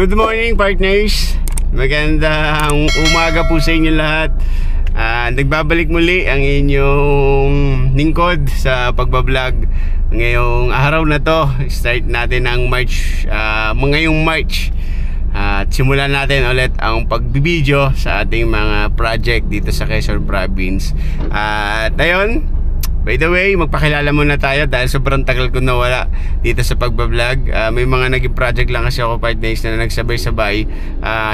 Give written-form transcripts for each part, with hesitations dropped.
Good morning partners. Magandang umaga po sa inyo lahat. Nagbabalik muli ang inyong lingkod sa pagbablog. Ngayong araw na to, start natin ang March, ngayong March. At simulan natin ulit ang pagbibideo sa ating mga project dito sa Quezon Province. At ayun, by the way, magpakilala muna tayo dahil sobrang tagal ko nawala dito sa pagbablog. May mga naging project lang kasi ako partners na nagsabay-sabay.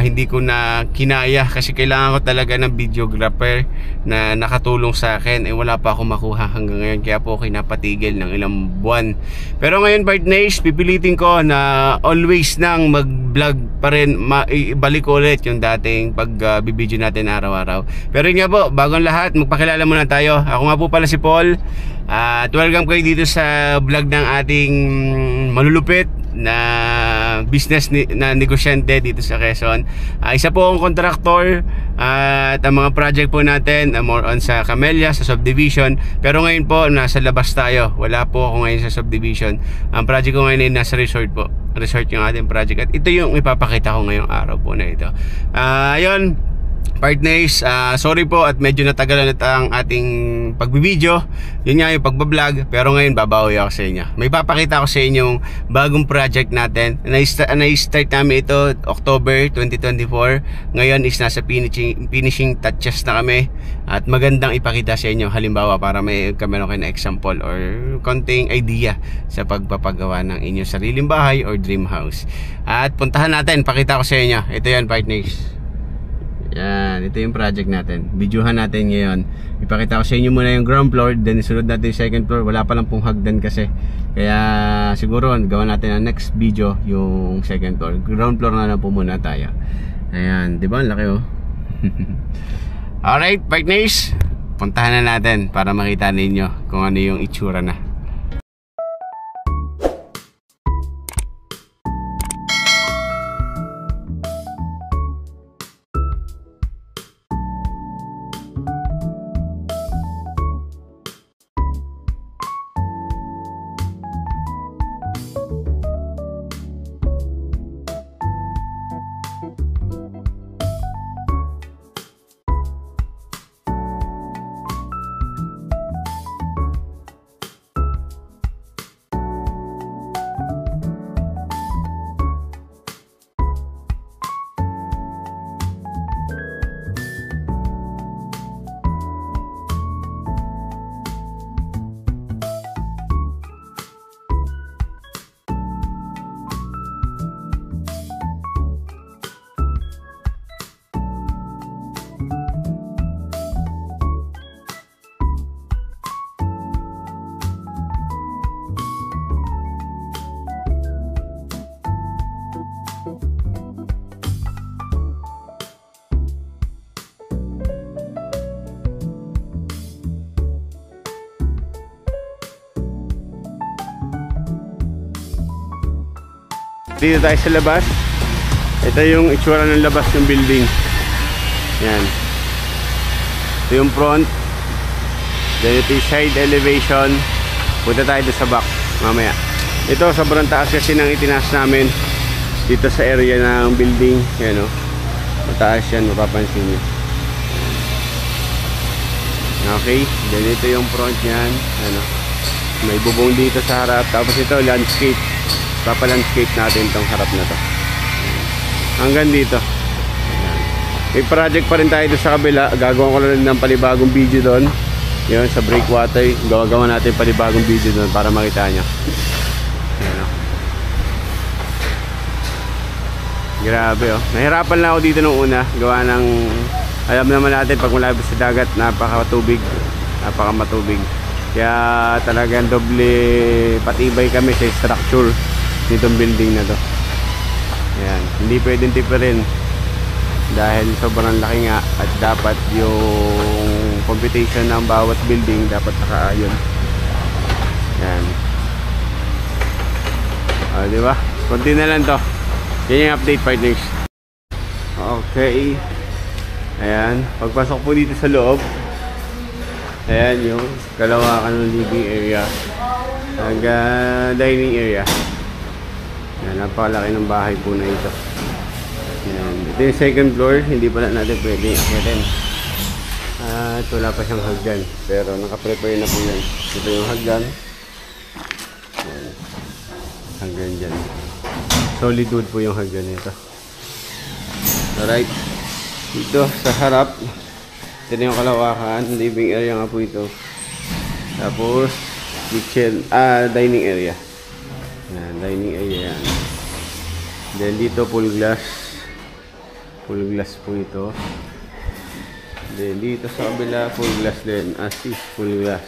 Hindi ko na kinaya kasi kailangan ko talaga ng videographer na nakatulong sa akin. Wala pa ako makuha hanggang ngayon, kaya po kinapatigil ng ilang buwan. Pero ngayon partners, pipilitin ko na always nang mag-vlog pa rin, ibalik ulit yung dating pagbibideo natin araw-araw. Pero yun nga po, bagong lahat, magpakilala muna tayo. Ako nga po pala si Paul. At welcome kayo dito sa vlog ng ating malulupit na business na negosyante dito sa Quezon. Isa po akong kontraktor at ang mga project po natin more on sa Camellia, sa subdivision. Pero ngayon po nasa labas tayo. Wala po ako ngayon sa subdivision. Ang project ko ngayon ay nasa resort po. Resort yung ating project. At ito yung ipapakita ko ngayong araw po na ito. Ayun partners, sorry po at medyo natagalan at ang ating pagbibideo. Yun nga yung pagbablog. Pero ngayon babawi ako sa inyo. May papakita ko sa inyong bagong project natin. Na-start namin ito October 2024. Ngayon is nasa finishing touches na kami. At magandang ipakita sa inyo. Halimbawa para may meron kayo na example or konting idea sa pagpapagawa ng inyong sariling bahay or dream house. At puntahan natin, pakita ko sa inyo. Ito yan partners. Yan, ito yung project natin. Videohan natin ngayon. Ipakita ko sa inyo muna yung ground floor, then sunod natin yung second floor. Wala pa lang pong hagdan kasi. Kaya siguro gawa natin ang next video yung second floor. Ground floor na lang po muna tayo. Ayan, di ba? Ang laki oh. Alright, partners, puntahan na natin para makita ninyo kung ano yung itsura na. Dito tayo sa labas. Ito yung itsura ng labas ng building. Yan. Ito yung front. Then ito yung side elevation. Punta tayo dito sa back mamaya. Ito sobrang taas kasi nang itinaas namin dito sa area ng building. Yan o. Mataas yan, mapapansin nyo. Okay. Then ito yung front yan. Ano. May bubong dito sa harap. Tapos ito landscape. Papalandscape natin itong harap na to hanggang dito. May project pa rin tayo doon sa kabila. Gagawa ko lang ng palibagong video doon. Yun sa breakwater. Gawa natin palibagong video doon para makita nyo. Ayan, oh. Grabe oh. Nahirapan lang ako dito nung una. Gawa ng, alam naman natin pag malapit sa dagat napakamatubig. Kaya talagang doble patibay kami sa structure nitong building na to. Ayan, hindi pwedeng tipirin dahil sobrang laki nga at dapat yung computation ng bawat building dapat nakaayon. Ayan. Diba? Konti na lang to. Yan yung update partners. Okay. Ayan, pagpasok po dito sa loob, ayan yung kalawakan ng living area, dining area. Ayan, napakalaki ng bahay po na ito. Yan. Ito yung second floor, hindi pala natin pwede akitin. Ito wala pa siyang hagdan, pero naka-prepare na po yan. Ito yung hagdan. Yan. Hanggang dyan. Solid wood po yung hagdan nito. Alright. Dito sa harap, ito na yung kalawakan. Living area nga po ito. Tapos, kitchen, dining area. Yan, dining area yan. Then dito full glass. Full glass po ito. Then dito sa kabila full glass din. As is full glass.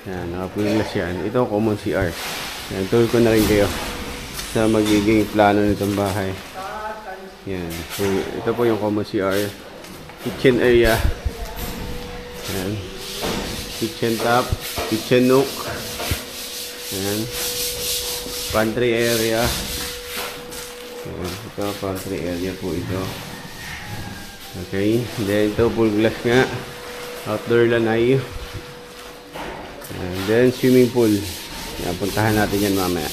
Yan, naka full glass yan. Ito common CR. Yan, tour ko na rin kayo sa magiging plano nitong bahay. Yan. So, ito po yung common CR. Kitchen area. Yan. Kitchen top. Kitchen nook. Yan. Pantry area. Yan. Ito, pantry area po ito. Okay. Then, ito full glass nga. Outdoor lanay. And then, swimming pool. Yan, puntahan natin yan mamaya.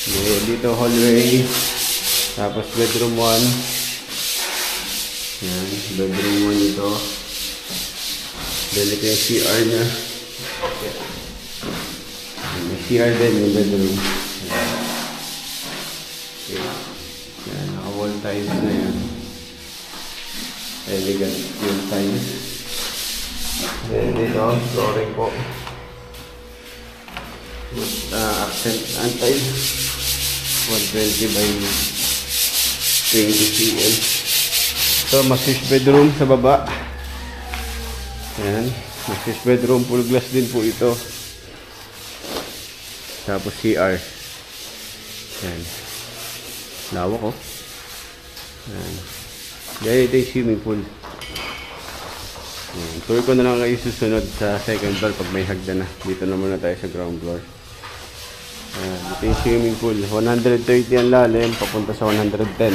Then, dito hallway. Tapos bedroom 1. Yan, bedroom 1 ito. Then ito yung CR nya. May CR din yung bedroom. Okay. Yan, naka-wall tiles na yan. Elegant yung tiles. Then dito, flooring po. Accent and tiles. 120 by 20 cm. So, masis bedroom sa baba. Ayan. Masis bedroom. Full glass din po ito. Tapos CR. Ayan. Lawak, oh. Ayan. Dahil ito yung swimming pool. Ayan. Tour ko na lang kayo susunod sa second floor pag may hagdan na. Dito na muna tayo sa ground floor. Ayan. Ito yung swimming pool. 130 ang lalim. Papunta sa 110.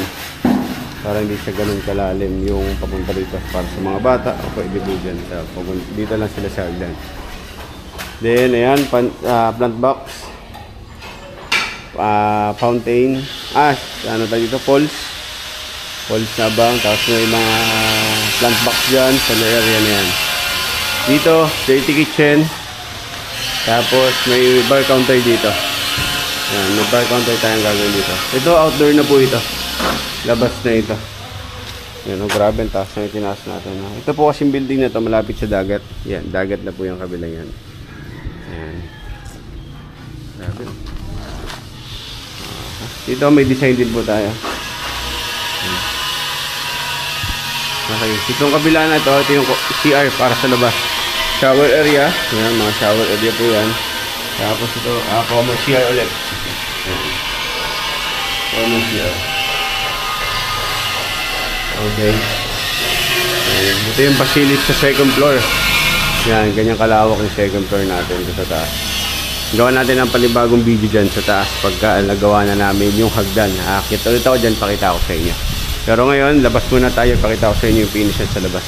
Para hindi siya ganun kalalim yung papunta dito para sa mga bata o pwede po dyan. Dito lang sila sa hagdan. Then, ayan, plant box. Fountain. Ano tayo dito? Falls. Falls na bang. Tapos may mga plant box dyan sa area na yan. Dito, dirty kitchen. Tapos, may bar counter dito. Ayan, may bar counter tayong gagawin dito. Ito, outdoor na po ito. Labas na ito. Yan, grabe ang taas na itinaas natin. Ito po kasing building na ito malapit sa dagat. Yan, dagat na po yung kabilang yan. Yan. Grabe. Dito may design din po tayo. Okay, itong kabila na ito yung CR para sa labas. Shower area. Yan, mga shower area po yan. Tapos ito, common CR ulit. Yan. Common CR. Okay. Ito yung facility sa second floor. Yan, ganyan kalawak yung second floor natin sa taas. Gawa natin ang panibagong video dyan sa taas pagka nagawa na namin yung hagdan. Akit ulit ako dyan, pakita ko sa inyo. Pero ngayon, labas muna tayo, pakita ko sa inyo yung finish sa labas.